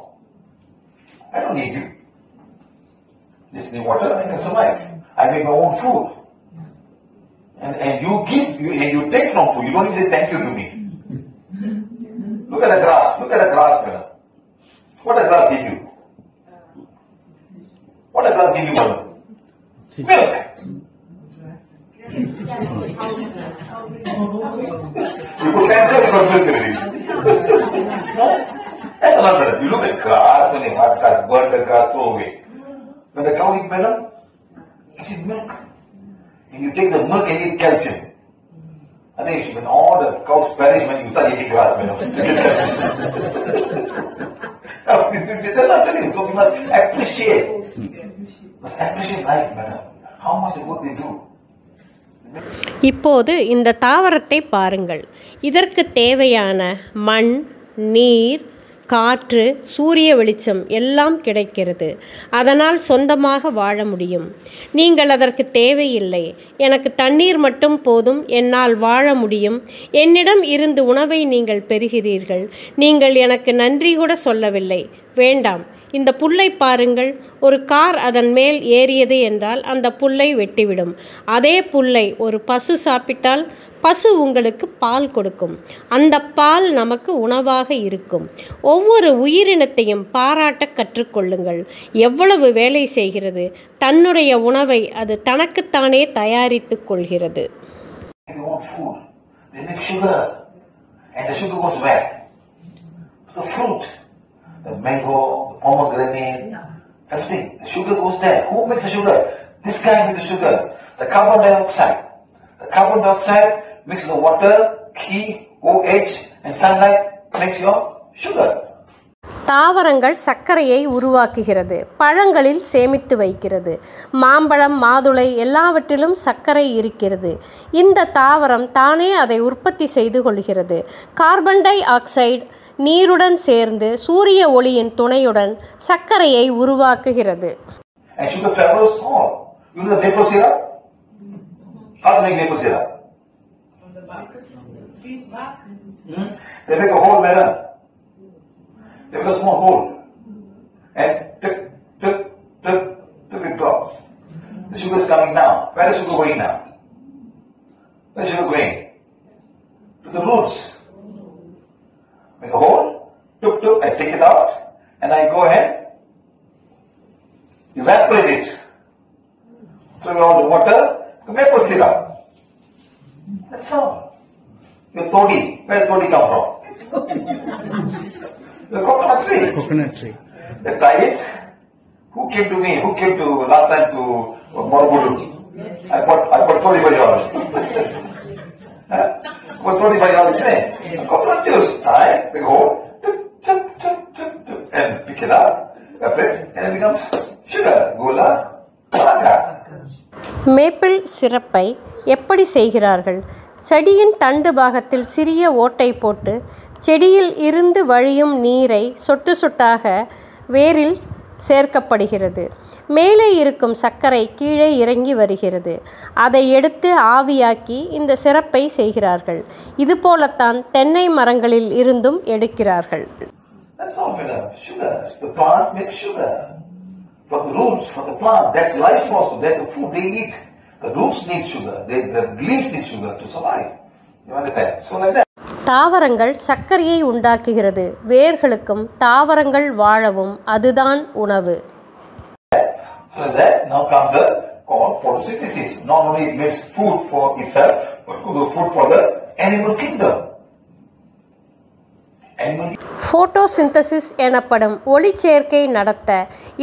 I don't need you. This need water, I can survive. I make my own food. And you give, and you take from food. You don't even say thank you to me. Look at the grass. Look at the grass, brother. What does grass give you? What does grass give you, brother? Milk. You put cancer in your milk already. No? That's not better. You look at grass and you have that, burn the grass, throw away. When the cow is better, it's in milk. And you take the milk and eat calcium. I think when all the cows perish when you start eating grass, that's not telling you. So we must appreciate. Appreciate life, madam. How much of what they do. இப்போது இந்த தாவரத்தை பாருங்கள். இதற்கு தேவையான மண், நீர், காற்று, சூரிய வெளிச்சம் எல்லாம் கிடைக்கிறது. அதனால் சொந்தமாக வாழ முடியும். நீங்கள் அதற்கு தேவையில்லை. எனக்கு தண்ணீர் மட்டும் போதும், என்னால் வாழ முடியும். என்னிடம் இருந்து உணவை நீங்கள் பெறுகிறீர்கள். நீங்கள் எனக்கு நன்றி கூட சொல்லவில்லை. வேண்டாம். இந்த புல்லை பாருங்கள். ஒரு கார் அதன் மேல் ஏறியது என்றால் அந்த புல்லை வெட்டிவிடும். அதே புல்லை ஒரு பசு சாப்பிட்டால் பசு உங்களுக்கு பால் கொடுக்கும். அந்த பால் நமக்கு உணவாக இருக்கும். ஒவ்வொரு உயிரினத்தையும் பாராட்ட கற்றுக்கொள்ளுங்கள். எவ்வளவு வேலை செய்கிறது. தன்னுடைய உணவை அது தனக்குத்தானே தயாரித்துக் கொள்கிறது. The mango, the pomegranate, everything. The sugar goes there. Who makes the sugar? This guy makes the sugar. The carbon dioxide. The carbon dioxide mixes the water, Ki, OH, and sunlight makes your sugar. தாவரங்கள் சர்க்கரையை உருவாக்குகிறது, பழங்களில் சேமித்து வைக்கிறது. மாம்பழம், மாதுளை எல்லாவற்றிலும் சர்க்கரை இருக்கிறது. இந்த தாவரம் தானே அதை உற்பத்தி செய்து கொள்கிறது. கார்பன் டை ஆக்சைடு நீருடன் சேர்ந்து சூரிய ஒளியின் துணையுடன் சர்க்கரையை உருவாக்குகிறது. And sugar travels on. You know the maple syrup? How to make maple syrup? From the bark, tree's bark. They make a hole, madam. They make a small hole. And tick, tick, tick, tick, it drops. The sugar is coming down. Where is sugar going now? Where is sugar going? To the roots. Make a hole, tuk tuk, I take it out, and I go ahead, evaporate it. Throw all the water, to maple syrup. That's all. Your toddy, where does toddy come from? The coconut tree. Coconut tree. They tried it. Who came to me? Who came to last time to Morogoro? I bought toddy for you all. What toddy for you all is saying? Coconut juice. Right? Big hole. And pick it up, evaporate, and it becomes sugar, gula, malanga. Maple சிரப்பை எப்படி செய்கிறார்கள்? செடியின் தண்டு பாகத்தில் சிறிய ஓட்டை போட்டு செடியில் இருந்து வழியும் நீரை சொட்டு சொட்டாக வேரில் சேர்க்கப்படுகிறது. மேலே இருக்கும் சர்க்கரை கீழே இறங்கி வருகிறது. அதை எடுத்து ஆவியாக்கி இந்த சிரப்பை செய்கிறார்கள். இதுபோலத்தான் தென்னை மரங்களில் இருந்தும் எடுக்கிறார்கள். That's all, madam. Sugar. The plant makes sugar. For the roots, for the plant, that's life force. That's the food they eat. The roots need sugar. The leaves need sugar to survive. You understand? So like that. தாவரங்கள் சர்க்கரையை உண்டாக்குகிறது. வேர்களுக்கும் தாவரங்கள் வாழவும் அதுதான் உணவு. So like that, now comes the called photosynthesis. Not only it makes food for itself, but also food for the animal kingdom. Photosynthesis எனப்படும் ஒளிச்சேர்க்கை நடத்த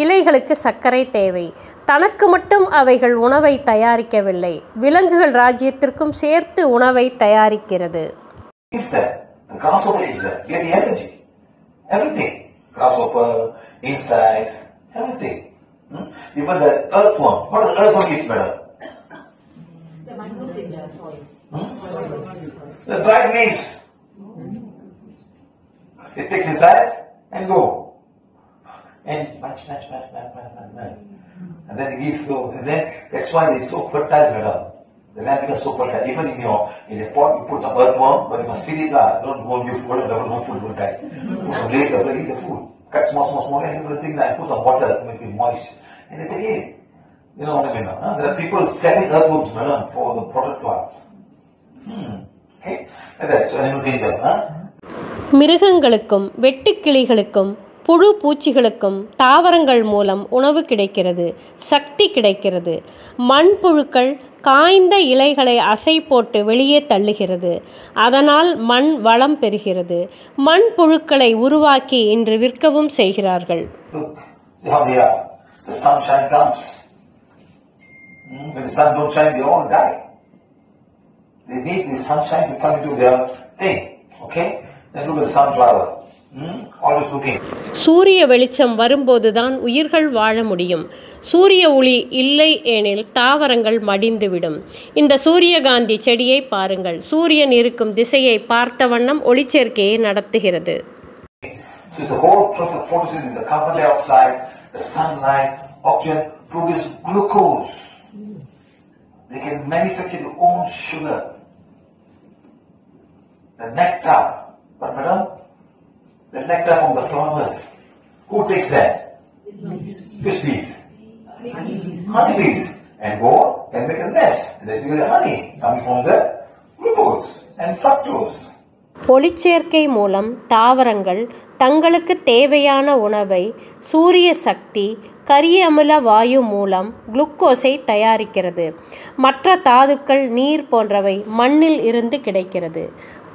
இலைகளுக்கு சர்க்கரை தேவை. தனக்கு மட்டும் அவைகள் உணவை தயாரிக்கவில்லை, விலங்குகள் ராஜ்யத்திற்கும் சேர்த்து உணவை தயாரிக்கிறது. The grasshopper is there. Get the energy. Everything. Grasshopper, insects, everything. Even the earthworm. What does earthworm eat, madam? The microbes in the soil. The dried leaves. It takes inside and go. And much. And then it gives those. And then that's why they're so fertile, madam. The land becomes so fertile. Even in a pot, you put some earthworm, but you must feed it. Don't go and give food, no food will die. Put some laser, eat the food. Cut small, and you will bring that. Put some water, make it moist. And they can eat. You know what I mean? Huh? There are people selling earthworms, madam, for the product class. Okay? Like that. So animal kingdom, huh? மிருகங்களுக்கும் வெட்டுக்கிளிகளுக்கும் புழு பூச்சிகளுக்கும் தாவரங்கள் மூலம் உணவு கிடைக்கிறது, சக்தி கிடைக்கிறது. மண்புழுக்கள் காய்ந்த இலைகளை அசை போட்டு வெளியே தள்ளுகிறது. அதனால் மண் வளம் பெறுகிறது. மண்புழுக்களை உருவாக்கி இன்று விற்கவும் செய்கிறார்கள். How they are. The sunshine comes. When the sun don't shine, they all die. They need the sunshine to come into their thing. Okay? Then look at the sunflower. Always looking. சூரிய வெளிச்சம் வரும்போதுதான் உயிர்கள் வாழ முடியும். சூரிய ஒளி இல்லை எனில் தாவரங்கள் மடிந்துவிடும். இந்த சூரியகாந்தி செடியை பாருங்கள். சூரியன் இருக்கும் திசையை பார்த்த வண்ணம் ஒளிச்சேர்க்கையை நடத்துகிறது. So the whole process of photosynthesis, the carbon dioxide, the sunlight, oxygen produce glucose. They can manufacture their own sugar. The nectar. But madam, the nectar from the flowers. Who takes that? Fish bees. Honey bees. And go and make a nest. And then you get honey coming from the glucose and fructose. ஒளிச்சேர்க்கை மூலம் தாவரங்கள் தங்களுக்கு தேவையான உணவை சூரிய சக்தி, கரிய அமில வாயு மூலம் குளுக்கோஸை தயாரிக்கிறது. மற்ற தாதுக்கள், நீர் போன்றவை மண்ணில் இருந்து கிடைக்கிறது.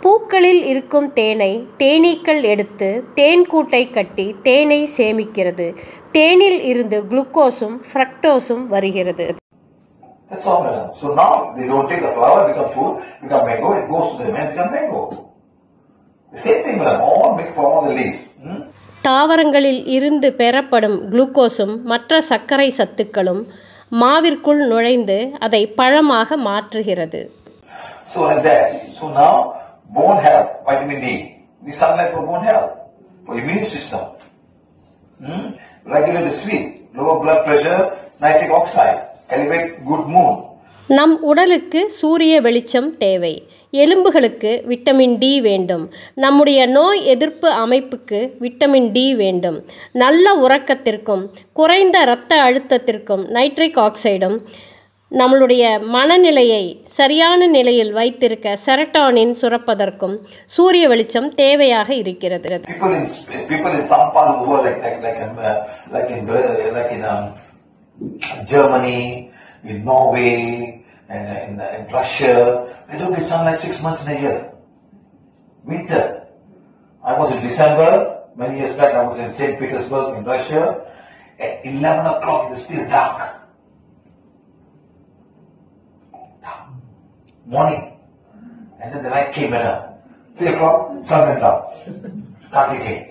பூக்களில் இருக்கும் தேனை தேனீக்கள் எடுத்து தேன் கூட்டை கட்டி தேனை சேமிக்கிறது. தேனில் இருந்து குளுக்கோஸும் ஃப்ரக்டோஸும் வருகிறது. That's all, madam. So now they don't take the flower, become fruit, become mango, it goes to them and become mango. The same thing, madam. All make from all the leaves. தாவரங்களில் இருந்து பெறப்படும் குளுக்கோஸும் மற்ற சர்க்கரை சத்துக்களும் மாவிற்குள் நுழைந்து அதை பழமாக மாற்றுகிறது. So like that. So now, bone health, vitamin D. We sunlight for bone health, for immune system. Regulate the sleep, lower blood pressure, nitric oxide, elevate good mood. நம் உடலுக்கு சூரிய வெளிச்சம் தேவை. எலும்புகளுக்கு விட்டமின் டி வேண்டும். நம்முடைய நோய் எதிர்ப்பு அமைப்புக்கு விட்டமின் டி வேண்டும். நல்ல உறக்கத்திற்கும் குறைந்த இரத்த அழுத்தத்திற்கும் நைட்ரிக் ஆக்சைடும், நம்மளுடைய மனநிலையை சரியான நிலையில் வைத்திருக்க செரட்டானின் சுரப்பதற்கும் சூரிய வெளிச்சம் தேவையாக இருக்கிறது. People in some part of the world, like in Germany, in Norway, and in Russia, they don't get sunlight 6 months in a year. Winter. I was in December, many years back, I was in St. Petersburg in Russia. At 11 o'clock, it was still dark. Morning. And then the light came at 3 o'clock, sun went down. Dark again.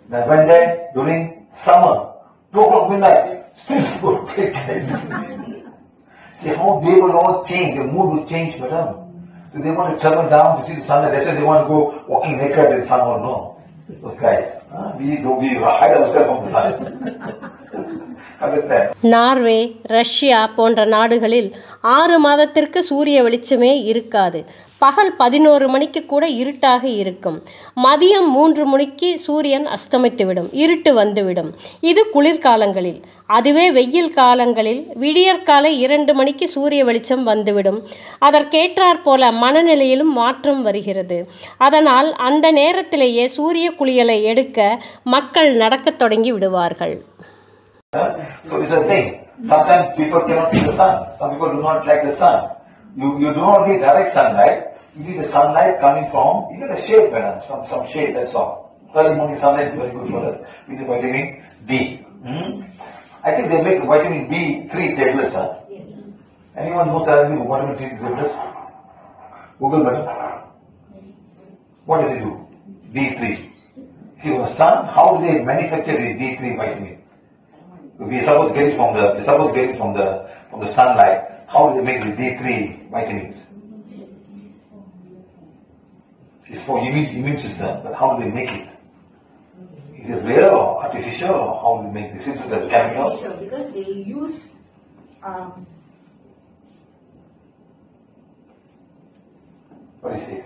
Then I went there during summer. 2 o'clock midnight, still good place. See how they will all change, their mood will change, madam. So they want to travel down to see the sunlight. They say they want to go walking naked in the sun or no. Those guys. We hide ourselves from the sun. Norway, Russia போன்ற நாடுகளில் 6 மாதத்திற்கு சூரிய வெளிச்சமே இருக்காது. பகல் 11 மணிக்கு கூட இருட்டாக இருக்கும். மதியம் 3 மணிக்கு சூரியன் அஸ்தமித்துவிடும், இருட்டு வந்துவிடும். இது குளிர்காலங்களில். அதுவே வெயில் காலங்களில் விடியற்காலை 2 மணிக்கு சூரிய வெளிச்சம் வந்துவிடும். அதற்கேற்றாற் போல மனநிலையிலும் மாற்றம் வருகிறது. அதனால் அந்த நேரத்திலேயே சூரிய குளியலை எடுக்க மக்கள் நடக்கத் தொடங்கி விடுவார்கள். So it's a thing. Sometimes people cannot see the sun. Some people do not like the sun. You do not need direct sunlight. You need the sunlight coming from, you get a shade, madam. Some shade, that's all. Early morning sunlight is very good for us. We need vitamin D. I think they make vitamin B3 tablets, huh? Yes. Anyone knows vitamin D tablets? Google, madam. What does it do? D3. See, from the sun, how do they manufacture the D3 vitamin? We suppose get it from the sunlight. How do they make the D3 vitamins? It's for immune system, but how do they make it? Is it real or artificial, or how do they make this? Is it a chemical? Because they use What is it?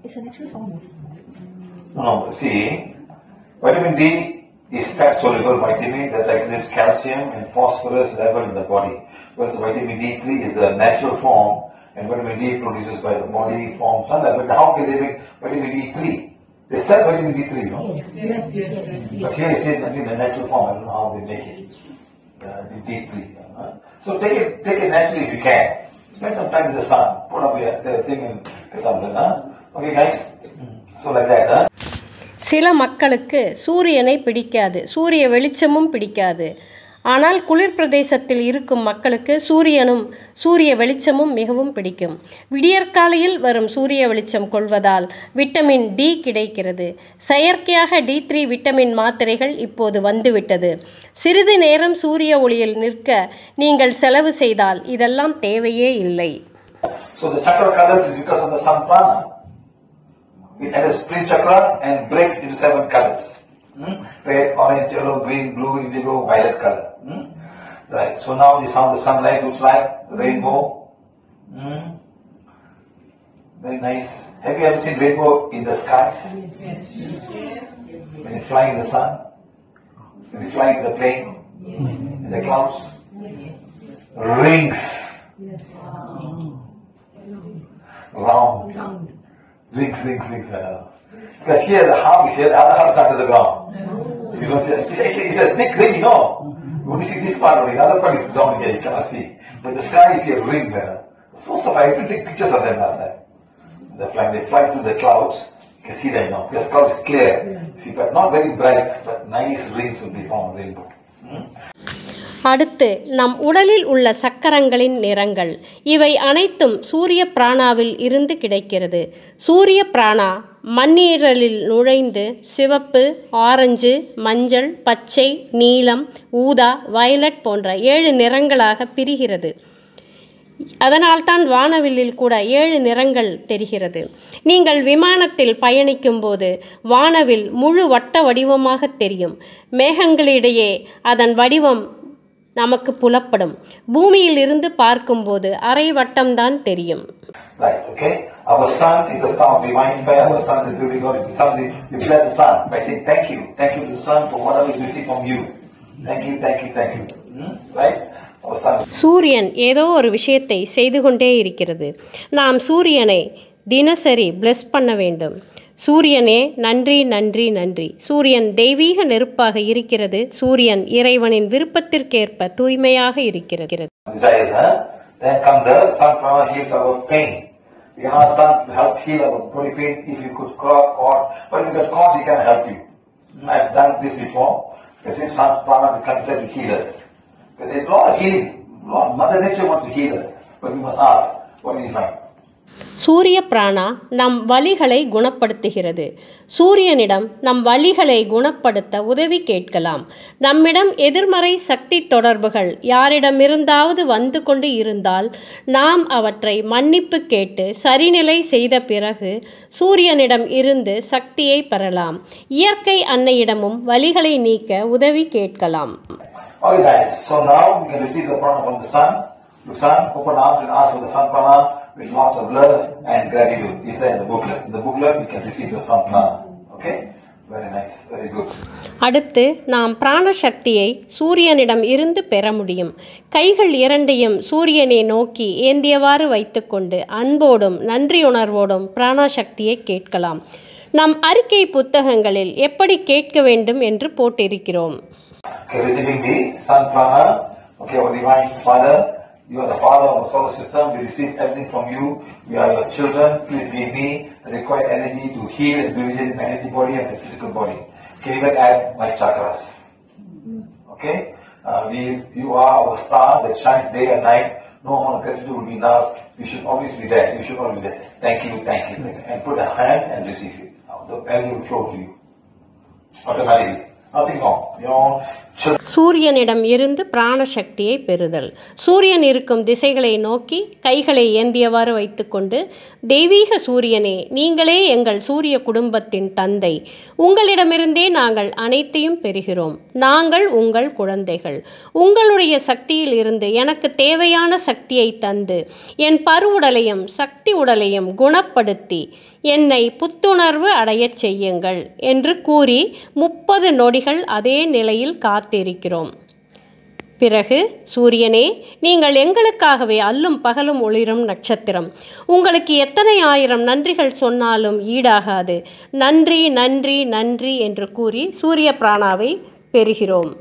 it's a natural form of. No, see. Vitamin D is fat-soluble vitamin that regulates calcium and phosphorus level in the body. Whereas vitamin D3 is the natural form, and vitamin D produces by the body forms sunlight. But how can they make vitamin D3? They sell vitamin D3, no? Yes. But here it says in the natural form. I don't know how they make it. D3. So take it naturally if you can. Spend some time in the sun. Put up the thing and something. Okay, guys. So like that, huh? சில மக்களுக்கு சூரியனை பிடிக்காது, சூரிய வெளிச்சமும் பிடிக்காது. ஆனால் குளிர் பிரதேசத்தில் இருக்கும் மக்களுக்கு சூரியனும் சூரிய வெளிச்சமும் மிகவும் பிடிக்கும். விடியற்காலையில் வரும் சூரிய வெளிச்சம் கொள்வதால் விட்டமின் டி கிடைக்கிறது. செயற்கையாக D3 விட்டமின் மாத்திரைகள் இப்போது வந்துவிட்டது. சிறிது நேரம் சூரிய ஒளியில் நிற்க நீங்கள் செலவு செய்தால் இதெல்லாம் தேவையே இல்லை. So the chakra colors is because of the sun prana. It enters Prince chakra and breaks into 7 colors. Red, orange, yellow, green, blue, indigo, violet color. Right. So now this is how the sunlight looks like, the rainbow. Very nice. Have you ever seen rainbow in the skies? Yes. When it's flying in the sun? When it's flying in the plane? In the clouds? Rings. Round. Rings. Because here the half is here, the other half is under the ground. You don't see, it's a big ring, you know. You only see this part of it, the other part is down here, you cannot see. But the sky is here, ring there. So I have to take pictures of them last time. They fly through the clouds. You can see them now. Because clouds are clear. See, but not very bright, but nice rings will be formed, rainbow. அடுத்து நம் உடலில் உள்ள சக்கரங்களின் நிறங்கள். இவை அனைத்தும் சூரிய பிராணாவில் இருந்து கிடைக்கிறது. சூரிய பிராணா மண்ணீரலில் நுழைந்து சிவப்பு, ஆரஞ்சு, மஞ்சள், பச்சை, நீலம், ஊதா, வயலட் போன்ற 7 நிறங்களாக பிரிகிறது. அதனால்தான் வானவில்லில் கூட 7 நிறங்கள் தெரிகிறது. நீங்கள் விமானத்தில் பயணிக்கும் போது வானவில் முழு வட்ட வடிவமாக தெரியும். மேகங்களிடையே அதன் வடிவம் நமக்கு புலப்படும். பூமியில் இருந்து பார்க்கும்போது அரை வட்டம்தான் தெரியும். Right, okay? Our sun is the star of divine fire. Our sun is really God. We bless the sun by saying thank you to the sun for whatever we receive from you. Thank you. Right? Our sun. சூரியன் ஏதோ ஒரு விஷயத்தை செய்து கொண்டே இருக்கிறது. நாம் சூரியனை தினசரி பிளஸ் பண்ண வேண்டும். சூரியனே நன்றி நன்றி நன்றி. சூரியன் தெய்வீக நெருப்பாக இருக்கிறது. சூரியன் இறைவனின் விருப்பத்திற்கேற்ப தூய்மையாக இருக்கிறது. Then come the sun prana heals our pain. We ask sun to help heal our body pain. If you could cord, but if you got cords, he can help you. I've done this before. But this sun prana becomes to heal us. But there's a lot of healing. Mother Nature wants to heal us. But we must ask, what do we find? சூரிய பிராணா நம் வலிகளை குணப்படுத்துகிறது. சூரியனிடம் நம் வலிகளை குணப்படுத்த உதவி கேட்கலாம். நம்மிடம் எதிர்மறை சக்தி தொடர்புகள் யாரிடமிருந்தாவது வந்து கொண்டு இருந்தால் நாம் அவற்றை மன்னிப்பு கேட்டு சரிநிலை செய்த பிறகு சூரியனிடம் இருந்து சக்தியை பெறலாம். இயற்கை அன்னையிடமும் வலிகளை நீக்க உதவி கேட்கலாம். Okay guys, so now we can receive the prana from the sun. The sun, open arms and ask for the sun prana with lots of love and gratitude. It's there in the booklet. In the booklet we can receive the sun prana. Okay? Very nice. Very good. அடுத்து நாம் பிராணசக்தியை சூரியனிடம் இருந்து பெற முடியும். கைகள் இரண்டையும் சூரியனை நோக்கி ஏந்தியவாறு வைத்துக்கொண்டு அன்போடும் நன்றியுணர்வோடும் பிராணசக்தியை கேட்கலாம். நம் அறிக்கை புத்தகங்களில் எப்படி கேட்க வேண்டும் என்று போட்டிருக்கிறோம். Okay, receiving the sun prana. Okay, our divine Father, you are the Father of the solar system. We receive everything from you. We are your children. Please give me the required energy to heal and rejuvenate my energy body and my physical body. Can you add my chakras? Okay, you are our star that shines day and night. No amount of gratitude will be enough. You should always be there. You should always be there. Thank you. And put a hand and receive it. The energy will flow to you automatically. Nothing wrong. சூரியனிடம் இருந்து பிராணசக்தியை பெறுதல். சூரியன் இருக்கும் திசைகளை நோக்கி கைகளை ஏந்தியவாறு வைத்துக்கொண்டு, தெய்வீக சூரியனே, நீங்களே எங்கள் சூரிய குடும்பத்தின் தந்தை. உங்களிடமிருந்தே நாங்கள் அனைத்தையும் பெறுகிறோம். நாங்கள் உங்கள் குழந்தைகள். உங்களுடைய சக்தியில் இருந்து எனக்கு தேவையான சக்தியை தந்து என் பருவுடலையும் சக்தி உடலையும் குணப்படுத்தி என்னை புத்துணர்வு அடையச் செய்யுங்கள் என்று கூறி 30 நொடிகள் அதே நிலையில் காத்திருக்கிறோம். பிறகு, சூரியனே, நீங்கள் எங்களுக்காகவே அல்லும் பகலும் ஒளிரும் நட்சத்திரம். உங்களுக்கு எத்தனை ஆயிரம் நன்றிகள் சொன்னாலும் ஈடாகாது. நன்றி நன்றி நன்றி என்று கூறி சூரிய பிராணாவை பெறுகிறோம்.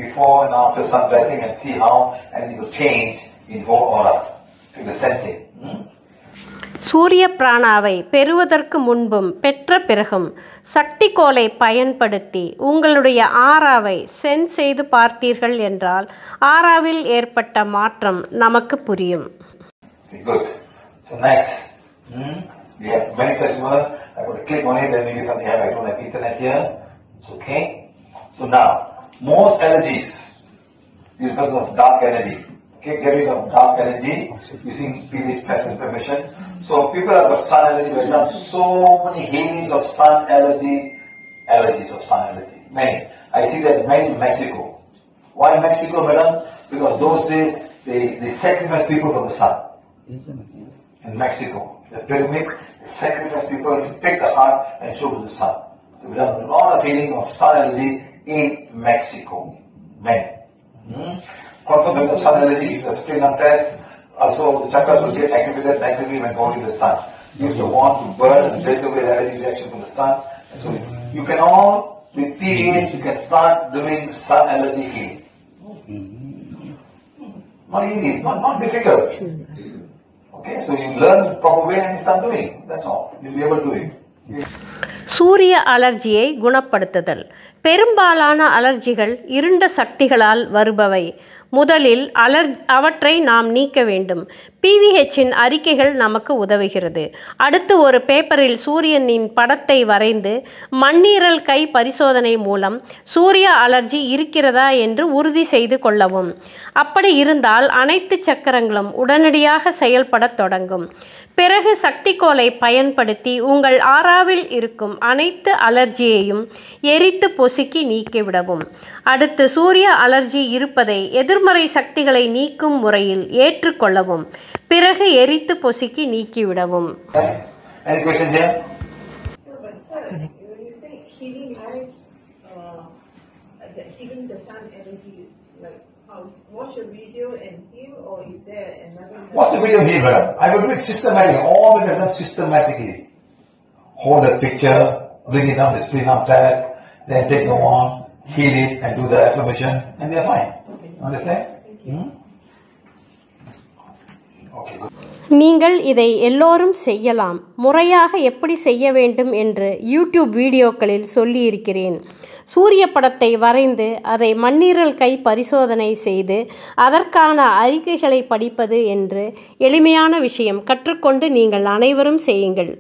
Before and after sun blessing and see how and it will change in whole aura to the sensing. சூரிய பிராணாவை பெறுவதற்கு முன்பும் பெற்ற பிறகும் சக்தி கோலை பயன்படுத்தி உங்களுடைய ஆறாவை சென்ஸ் செய்து பார்த்தீர்கள் என்றால் ஆறாவில் ஏற்பட்ட மாற்றம் நமக்கு புரியும். Good. So next, we have many customers. I got to click on it. Then maybe something I don't have internet here. It's okay. So now, most allergies is because of dark energy. Okay, get rid of dark energy using spirit permission. So people have got sun allergy. We have done so many healings of sun allergies of sun allergy. Many. I see that many in Mexico. Why Mexico, madam? Because those days they sacrifice people for the sun. In Mexico, the pyramid, they sacrifice people to pick the heart and show to the sun. So we have done a lot of healing of sun allergy in Mexico. Many. Confirm that the sun energy is a spring on test. Also, the chakras will get activated naturally when going to the sun. Use the wand to burn and chase away the energy reaction from the sun. And so, you can all, with periods, you can start doing sun energy healing. Not easy, not difficult. Okay, so you learn the proper way and you start doing. That's all. You'll be able to do it. சூரிய அலர்ஜியை குணப்படுத்துதல். பெரும்பாலான அலர்ஜிகள் இருண்ட சக்திகளால் வருபவை. முதலில் அவற்றை நாம் நீக்க வேண்டும். PVHன் அறிக்கைகள் நமக்கு உதவுகிறது. அடுத்து ஒரு பேப்பரில் சூரியனின் படத்தை வரைந்து மண்ணீரல் கை பரிசோதனை மூலம் சூரிய அலர்ஜி இருக்கிறதா என்று உறுதி செய்து கொள்ளவும். அப்படி இருந்தால் அனைத்து சக்கரங்களும் உடனடியாக செயல்படத் தொடங்கும். பிறகு சக்திக்கோலை பயன்படுத்தி உங்கள் ஆறாவில் இருக்கும் அனைத்து அலர்ஜியையும் எரித்து பொசுக்கி நீக்கிவிடவும். அடுத்து சூரிய அலர்ஜி இருப்பதை எதிர்மறை சக்திகளை நீக்கும் முறையில் ஏற்றுக்கொள்ளவும். பிறகு எரித்து பொசுக்கி நீக்கிவிடவும். Any question here? No, but sir, when you say healing light, healing the sun energy, like how? Watch a video and heal, or is there another? What's the video here, madam? I will do it systematically. All of it done systematically. Hold the picture, bring it down the screen on task, then take them on, heal it, and do the affirmation, and they're fine. Understand? Okay. நீங்கள் இதை எல்லோரும் செய்யலாம். முறையாக எப்படி செய்ய வேண்டும் என்று YouTube வீடியோக்களில் சொல்லியிருக்கிறேன். சூரிய படத்தை வரைந்து அதை மண்ணீரல் கை பரிசோதனை செய்து அதற்கான அறிக்கைகளை படிப்பது என்று எளிமையான விஷயம். கற்றுக்கொண்டு நீங்கள் அனைவரும் செய்யுங்கள்.